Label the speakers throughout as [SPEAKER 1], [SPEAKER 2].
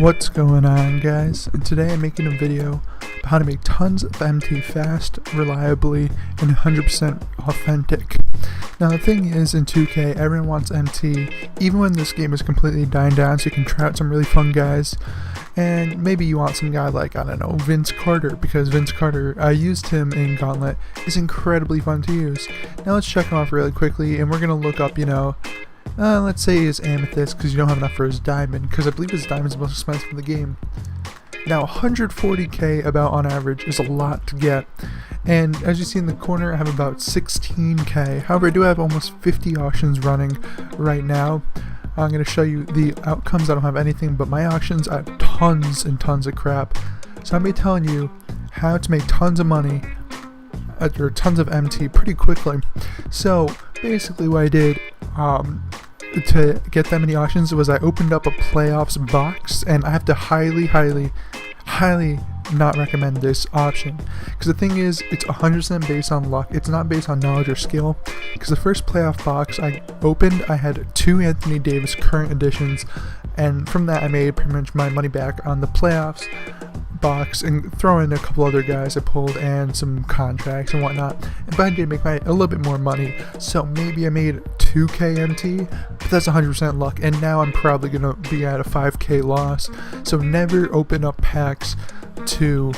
[SPEAKER 1] What's going on, guys? And today I'm making a video about how to make tons of MT fast, reliably, and 100% authentic. Now the thing is, in 2K everyone wants MT, even when this game is completely dying down, so you can try out some really fun guys. And maybe you want some guy like, I don't know, Vince Carter, because Vince Carter, I used him in Gauntlet, is incredibly fun to use. Now let's check him off really quickly, and we're going to look up, let's say his Amethyst, because you don't have enough for his Diamond, because I believe his Diamond is the most expensive in the game. Now 140k about on average is a lot to get, and as you see in the corner I have about 16k. However, I do have almost 50 auctions running right now. I'm going to show you the outcomes. I don't have anything but my auctions. I have tons and tons of crap, so I'm going to be telling you how to make tons of money or tons of MT pretty quickly. So basically what I did to get that many auctions was I opened up a playoffs box, and I have to highly not recommend this option, because the thing is, it's 100% based on luck. It's not based on knowledge or skill, because the first playoff box I opened, I had 2 Anthony Davis current editions, and from that I made pretty much my money back on the playoffs box and throw in a couple other guys I pulled and some contracts and whatnot. But I did make a little bit more money, so maybe I made 2k MT, but that's 100% luck, and now I'm probably gonna be at a 5k loss. So never open up packs to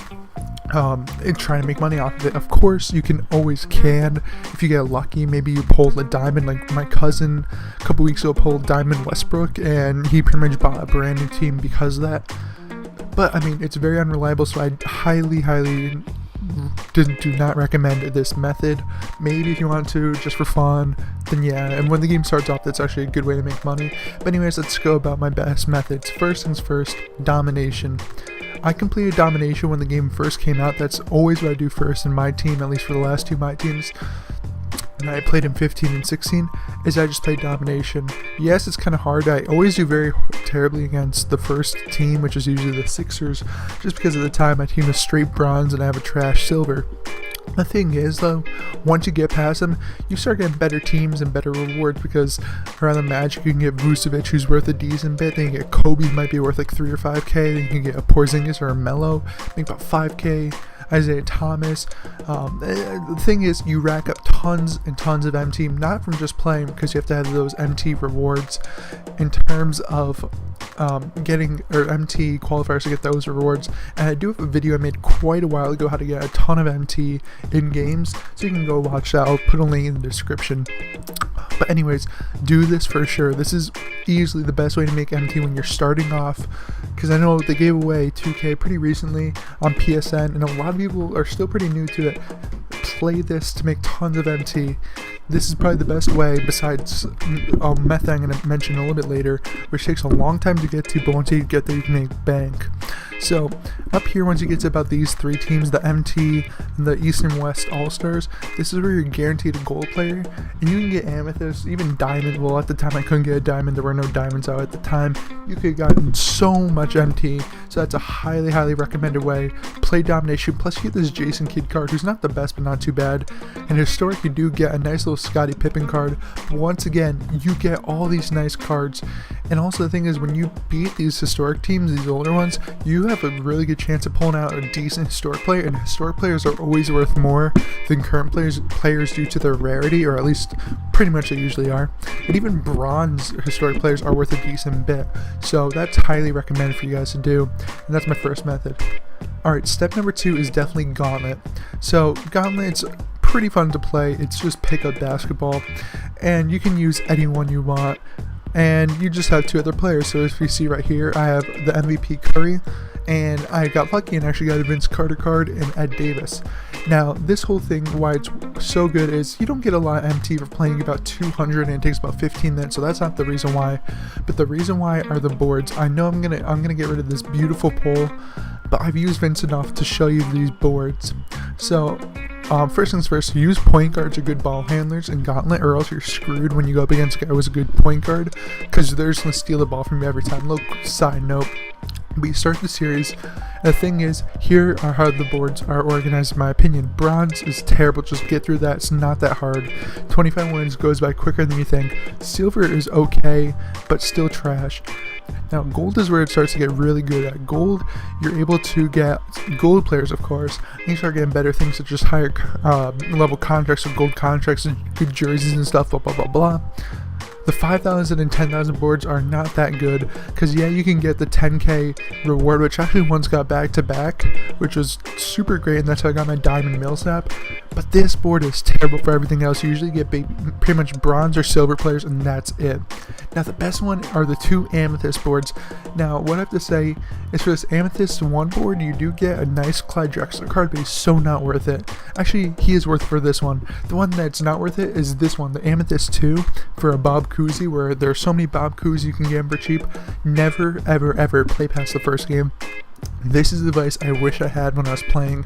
[SPEAKER 1] try to make money off of it. Of course, you can always if you get lucky. Maybe you pulled a diamond, like my cousin a couple weeks ago pulled Diamond Westbrook, and he pretty much bought a brand new team because of that. But I mean, it's very unreliable, so I highly do not recommend this method. Maybe if you want to, just for fun, then yeah, and when the game starts off, that's actually a good way to make money. But anyways, let's go about my best methods. First things first, domination. I completed domination when the game first came out. That's always what I do first in my team, at least for the last 2 my teams. And I played in 15 and 16, is I just played domination. Yes, it's kind of hard. I always do very terribly against the first team, which is usually the Sixers, just because at the time my team is straight bronze and I have a trash silver. The thing is, though, once you get past them, you start getting better teams and better rewards, because around the Magic you can get Vucevic, who's worth a decent bit, then you get Kobe, who might be worth like 3 or 5k, then you can get a Porzingis or a Melo, make about 5k, Isaiah Thomas. The thing is, you rack up tons and tons of MT, not from just playing, because you have to have those MT rewards in terms of getting MT qualifiers to get those rewards. And I do have a video I made quite a while ago how to get a ton of MT in games, so you can go watch that. I'll put a link in the description. But anyways, do this for sure. This is easily the best way to make MT when you're starting off, because I know they gave away 2K pretty recently on PSN, and a lot of people are still pretty new to it. Play this to make tons of MT. This is probably the best way, besides a method I'm going to mention a little bit later, which takes a long time to get to, but once you get there you can make bank. So up here, once you get to about these 3 teams, the MT and the East and West All-Stars, this is where you're guaranteed a gold player, and you can get Amethyst, even Diamond. Well, at the time I couldn't get a Diamond, there were no diamonds out at the time. You could have gotten so much MT, so that's a highly recommended way. Play domination, plus you get this Jason Kidd card, who's not the best but not too bad, and historic you do get a nice little Scottie Pippen card. But once again, you get all these nice cards, and also the thing is, when you beat these historic teams, these older ones, you have a really good chance of pulling out a decent historic player, and historic players are always worth more than current players due to their rarity, or at least pretty much they usually are. And even bronze historic players are worth a decent bit, so that's highly recommended for you guys to do, and that's my first method. Alright, step number 2 is definitely Gauntlet. So Gauntlet's pretty fun to play. It's just pick up basketball, and you can use anyone you want, and you just have 2 other players. So if you see right here, I have the MVP Curry, and I got lucky and actually got a Vince Carter card and Ed Davis. Now this whole thing, why it's so good, is you don't get a lot of MT for playing about 200, and it takes about 15 minutes, so that's not the reason why. But the reason why are the boards. I know I'm gonna get rid of this beautiful pole, but I've used Vince enough to show you these boards. So first things first, use point guards or good ball handlers in Gauntlet, or else you're screwed when you go up against a guy who has a good point guard, because they're just going to steal the ball from you every time. Little side note, but you start the series, and the thing is, here are how the boards are organized in my opinion. Bronze is terrible, just get through that, it's not that hard. 25 wins goes by quicker than you think. Silver is okay, but still trash. Now gold is where it starts to get really good. At gold, you're able to get gold players, of course, and you start getting better things such as higher level contracts or gold contracts and good jerseys and stuff, blah blah blah blah. The 5,000 and 10,000 boards are not that good because yeah, you can get the 10k reward, which actually once got back to back, which was super great, and that's how I got my diamond millsap. But this board is terrible for everything else. You usually get pretty much bronze or silver players, and that's it. Now the best one are the 2 amethyst boards. Now what I have to say is for this amethyst 1 board, you do get a nice Clyde Drexler card, but he's so not worth it. Actually, he is worth it for this one. The one that's not worth it is this one, the amethyst 2 for a Bob Cousy, where there are so many Bob Cousy you can get him for cheap. Never ever ever play past the first game. This is the advice I wish I had when I was playing,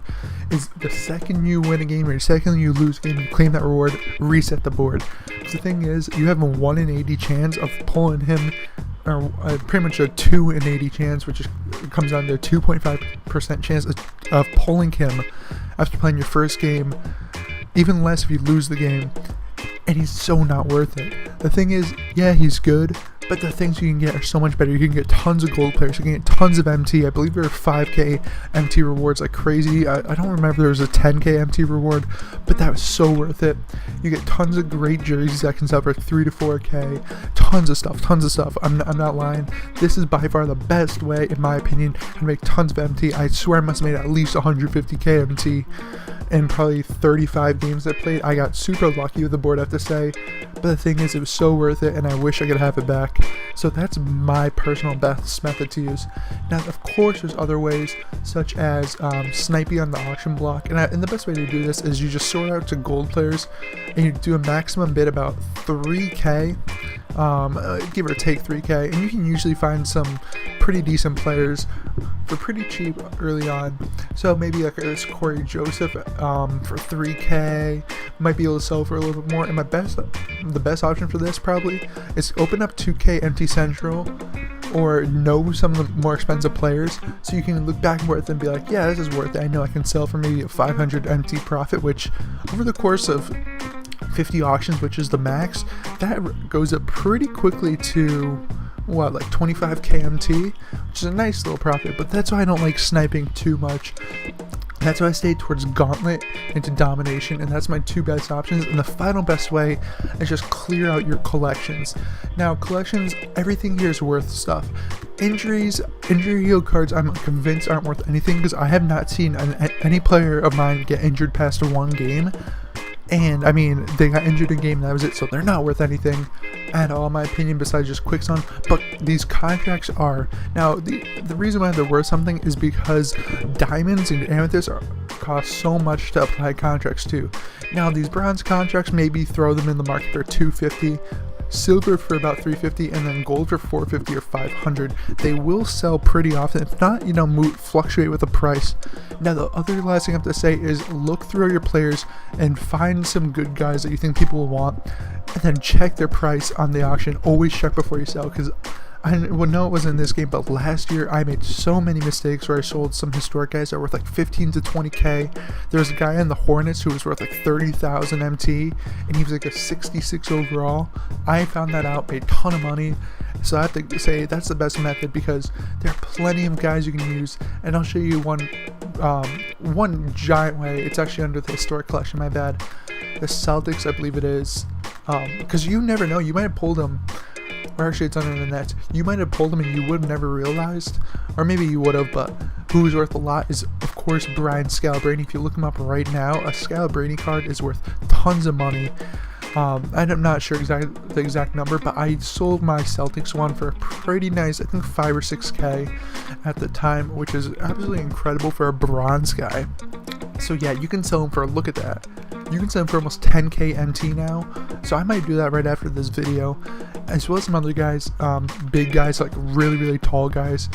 [SPEAKER 1] is the second you win a game or the second you lose a game, you claim that reward, reset the board. Because the thing is, you have a 1 in 80 chance of pulling him, or pretty much a 2 in 80 chance, which comes down to a 2.5% chance of pulling him after playing your first game, even less if you lose the game. And he's so not worth it. The thing is, yeah, he's good, but the things you can get are so much better. You can get tons of gold players, you can get tons of MT. I believe there are 5k MT rewards like crazy. I don't remember there was a 10k MT reward, but that was so worth it. You get tons of great jerseys that can sell for 3 to 4k. Tons of stuff. I'm not lying. This is by far the best way, in my opinion, to make tons of MT. I swear I must have made at least 150k MT in probably 35 games I played. I got super lucky with the board, I have to say, but the thing is, it was so worth it, and I wish I could have it back. So that's my personal best method to use. Now of course there's other ways, such as sniping on the auction block, and the best way to do this is you just sort out to gold players and you do a maximum bid about 3k, give or take 3k, and you can usually find some pretty decent players for pretty cheap early on. So maybe like this Corey Joseph for 3k, might be able to sell for a little bit more. And the best option for this probably is open up 2K MT Central, or know some of the more expensive players, so you can look back and forth and be like, yeah, this is worth it. I know I can sell for maybe a 500 MT profit, which over the course of 50 auctions, which is the max, that goes up pretty quickly to what, like 25k MT, which is a nice little profit. But that's why I don't like sniping too much. That's why I stay towards Gauntlet into Domination, and that's my 2 best options. And the final best way is just clear out your collections. Now collections, everything here is worth stuff. Injury heal cards, I'm convinced aren't worth anything, because I have not seen any player of mine get injured past 1 game. And I mean, they got injured in game, that was it, so they're not worth anything at all in my opinion, besides just quicksand. But these contracts are. Now the reason why they're worth something is because diamonds and amethysts cost so much to apply contracts to. Now these bronze contracts, maybe throw them in the market for 250, silver for about 350, and then gold for 450 or 500. They will sell pretty often, if not, fluctuate with the price. Now the other last thing I have to say is look through your players and find some good guys that you think people will want, and then check their price on the auction. Always check before you sell, because I know it wasn't in this game, but last year I made so many mistakes where I sold some historic guys that were worth like 15 to 20k. There was a guy in the Hornets who was worth like 30,000 MT, and he was like a 66 overall. I found that out, made a ton of money. So I have to say that's the best method, because there are plenty of guys you can use, and I'll show you one giant way. It's actually under the historic collection, my bad. The Celtics, I believe it is, because you never know, you might have pulled them. Or actually it's under the Nets. You might have pulled them and you would have never realized, or maybe you would have, but who's worth a lot is of course Brian Scalabrine. If you look him up right now, a Scalabrine card is worth tons of money. I'm not sure the exact number, but I sold my Celtics one for a pretty nice, I think 5 or 6k at the time, which is absolutely incredible for a bronze guy. So yeah, you can sell them for, look at that, you can sell them for almost 10k MT now. So I might do that right after this video, as well as some other guys, big guys, like really tall guys,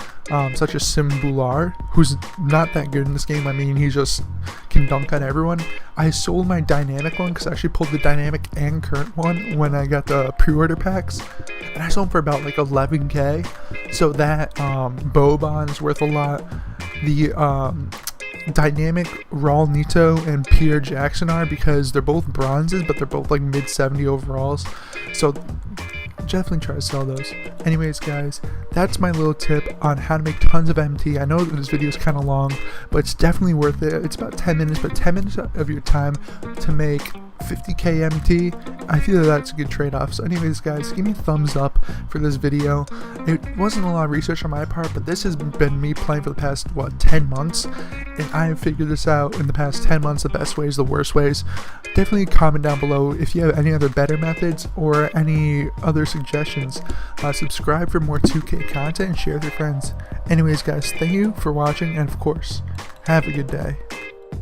[SPEAKER 1] such as Simbular, who's not that good in this game. I mean, he just can dunk on everyone. I sold my dynamic one, because I actually pulled the dynamic and current one when I got the pre-order packs, and I sold them for about like 11k. So that Boban is worth a lot. The dynamic Raul Neto and Pierre Jackson are, because they're both bronzes, but they're both like mid 70 overalls. So definitely try to sell those. Anyways guys, that's my little tip on how to make tons of MT. I know that this video is kind of long, but it's definitely worth it. It's about 10 minutes, but 10 minutes of your time to make 50k MT, I feel that that's a good trade-off. So anyways guys, give me a thumbs up for this video. It wasn't a lot of research on my part, but this has been me playing for the past 10 months, and I have figured this out in the past 10 months, the best ways, the worst ways. Definitely comment down below if you have any other better methods or any other suggestions. Subscribe for more 2K content and share with your friends. Anyways guys, thank you for watching, and of course, have a good day.